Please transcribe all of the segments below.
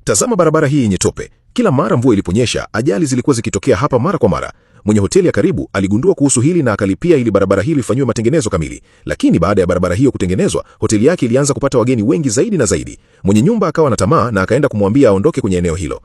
Tazama barabara hii yenye tope. Kila mara mvua iliponyesha, ajali zilikuwa zikitokea hapa mara kwa mara. Mwenye hoteli ya karibu aligundua kuhusu hili na akalipia ili barabara hii ifanywe matengenezo kamili. Lakini baada ya barabara hiyo kutengenezwa, hoteli yake ilianza kupata wageni wengi zaidi na zaidi. Mwenye nyumba akawa na tamaa na akaenda kumwambia aondoke kwenye eneo hilo.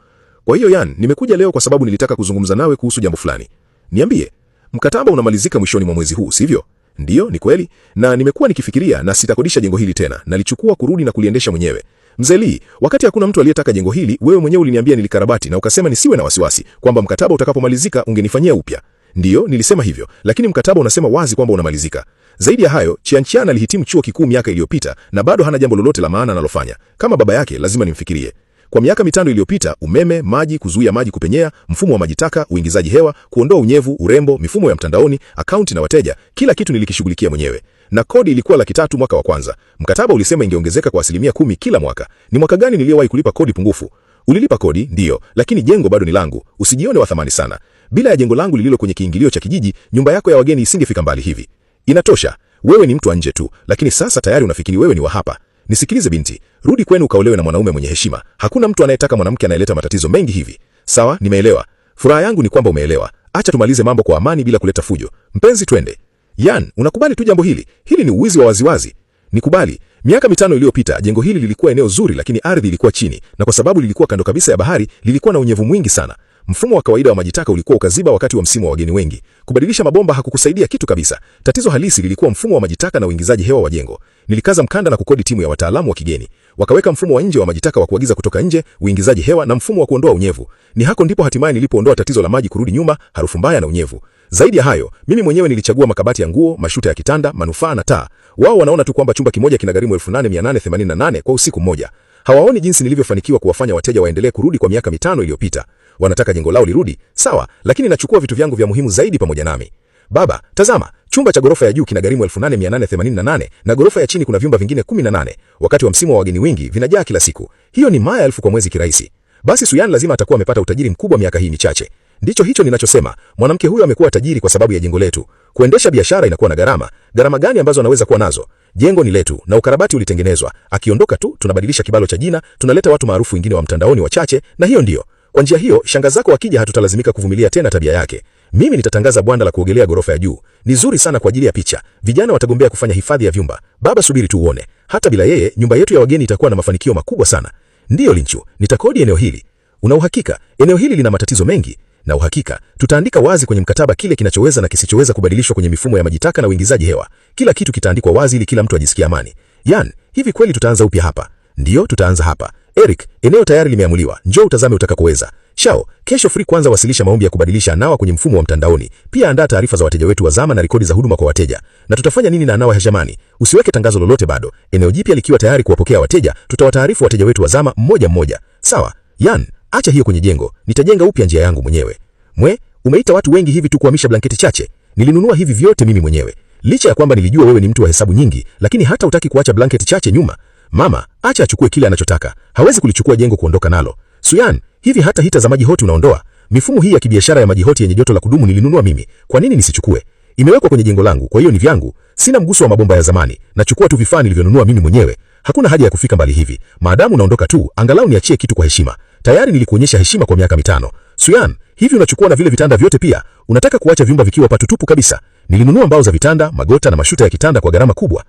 Kwa hiyo Yan, nimekuja leo kwa sababu nilitaka kuzungumza nawe kuhusu jambo fulani. Niambie, mkataba unamalizika mwishoni mwa mwezi huu, sivyo? Ndiyo, ni kweli, na nimekuwa nikifikiria na sitakodisha jengo hili tena. Nalichukua kurudi na kuliendesha mwenyewe. Mzee Lee, wakati hakuna mtu aliyetaka jengo hili, wewe mwenyewe uliniambia nilikarabati na ukasema nisiwe na wasiwasi kwamba mkataba utakapomalizika ungenifanyia upya. Ndiyo, nilisema hivyo, lakini mkataba unasema wazi kwamba unamalizika. Zaidi ya hayo, Chianchian alihitimu chuo kikuu miaka iliyopita na bado hana jambo lolote la maana analofanya. Kama baba yake, lazima nimfikirie. Kwa miaka 5 iliyopita, umeme, maji, kuzuia maji kupenyea, mfumo wa maji taka, uingizaji hewa, kuondoa unyevu, urembo, mifumo ya mtandaoni, akaunti na wateja, kila kitu nilikishughulikia mwenyewe. Na kodi ilikuwa $300,000 mwaka wa kwanza. Mkataba ulisema ingeongezeka kwa 10% kila mwaka. Ni mwaka gani niliyowahi kulipa kodi pungufu? Ulilipa kodi, ndiyo, lakini jengo bado ni langu. Usijione wa thamani sana. Bila ya jengo langu lililo kwenye kiingilio cha kijiji, nyumba yako ya wageni isingefika mbali hivi. Inatosha. Wewe ni mtu wa nje tu, lakini sasa tayari unafikiri wewe ni wa hapa. Nisikilize binti, rudi kwenu ukaolewe na mwanaume mwenye heshima. Hakuna mtu anayetaka mwanamke anayeleta matatizo mengi hivi. Sawa, nimeelewa. Furaha yangu ni kwamba umeelewa. Acha tumalize mambo kwa amani bila kuleta fujo. Mpenzi, twende. Yan, unakubali tu jambo hili? Hili ni uwizi wa waziwazi. Nikubali. Miaka 5 iliyopita jengo hili lilikuwa eneo zuri, lakini ardhi ilikuwa chini, na kwa sababu lilikuwa kando kabisa ya bahari, lilikuwa na unyevu mwingi sana. Mfumo wa kawaida wa maji taka ulikuwa ukaziba wakati wa msimu wa wageni wengi. Kubadilisha mabomba hakukusaidia kitu kabisa. Tatizo halisi lilikuwa mfumo wa maji taka na uingizaji hewa wa jengo. Nilikaza mkanda na kukodi timu ya wataalamu wa kigeni. Wakaweka mfumo wa nje wa maji taka wa kuagiza kutoka nje, uingizaji hewa na mfumo wa kuondoa unyevu. Ni hako ndipo hatimaye nilipoondoa tatizo la maji kurudi nyuma, harufu mbaya na unyevu. Zaidi ya hayo, mimi mwenyewe nilichagua makabati ya nguo, mashuta ya kitanda, manufaa na taa. Wao wanaona tu kwamba chumba kimoja kinagharimu $8,888 kwa usiku mmoja. Hawaoni jinsi nilivyofanikiwa kuwafanya wateja waendelee kurudi kwa miaka 5 iliyopita. Wanataka jengo lao lirudi, sawa, lakini nachukua vitu vyangu vya muhimu zaidi pamoja nami. Baba, tazama, chumba cha ghorofa ya juu kinagharimu $8,888 na ghorofa ya chini kuna vyumba vingine 18. Wakati wa msimu wa wageni wengi vinajaa kila siku. Hiyo ni maya 1000 kwa mwezi kirahisi. Basi Suyan lazima atakuwa amepata utajiri mkubwa miaka hii michache. Ndicho hicho ninachosema. Mwanamke huyo amekuwa tajiri kwa sababu ya jengo letu. Kuendesha biashara inakuwa na gharama. Gharama gani ambazo anaweza kuwa nazo? Jengo ni letu na ukarabati ulitengenezwa. Akiondoka tu tunabadilisha kibalo cha jina, tunaleta watu maarufu wengine wa mtandaoni wachache, na hiyo ndio. Kwa njia hiyo, shangazi zako wakija hatutalazimika kuvumilia tena tabia yake. Mimi nitatangaza bwanda la kuogelea ghorofa ya juu. Ni zuri sana kwa ajili ya picha. Vijana watagombea kufanya hifadhi ya vyumba. Baba, subiri tu uone. Hata bila yeye, nyumba yetu ya wageni itakuwa na mafanikio makubwa sana. Ndiyo Linchu, nitakodi eneo hili. Una uhakika? Eneo hili lina matatizo mengi. Na uhakika, tutaandika wazi kwenye mkataba kile kinachoweza na kisichoweza kubadilishwa kwenye mifumo ya maji taka na uingizaji hewa. Kila kitu kitaandikwa wazi ili kila mtu ajisikie amani. Yan, hivi kweli tutaanza upya hapa? Ndiyo, tutaanza hapa. Eric, eneo tayari limeamuliwa. Njoo utazame utakapoweza. Shao, kesho free kwanza wasilisha maombi ya kubadilisha Anawa kwenye mfumo wa mtandaoni. Pia andaa taarifa za wateja wetu wa zama na rekodi za huduma kwa wateja. Na tutafanya nini na Anawa ya jamani? Usiweke tangazo lolote bado. Eneo jipya likiwa tayari kuwapokea wateja, tutawataarifu wateja wetu wa zama mmoja mmoja. Sawa? Yan, acha hiyo kwenye jengo. Nitajenga upya njia yangu mwenyewe. Umeita watu wengi hivi tu kuhamisha blanketi chache? Nilinunua hivi vyote mimi mwenyewe. Licha ya kwamba nilijua wewe ni mtu wa hesabu nyingi, lakini hata utaki kuacha blanketi chache nyuma. Mama, acha achukue kile anachotaka. Hawezi kulichukua jengo kuondoka nalo. Suyan, hivi hata hita za maji hoti unaondoa? Mifumo hii ya kibiashara ya maji hoti yenye joto la kudumu nilinunua mimi. Kwa nini nisichukue? Imewekwa kwenye jengo langu, kwa hiyo ni vyangu. Sina mguso wa mabomba ya zamani. Nachukua tu vifaa nilivyonunua mimi mwenyewe. Hakuna haja ya kufika mbali hivi. Maadamu unaondoka tu, angalau niachie kitu kwa heshima. Tayari nilikuonyesha heshima kwa miaka 5. Suyan, hivi unachukua na vile vitanda vyote pia? Unataka kuacha vyumba vikiwa patutupu kabisa? Nilinunua mbao za vitanda, magota na mashuta ya kitanda kwa gharama kubwa.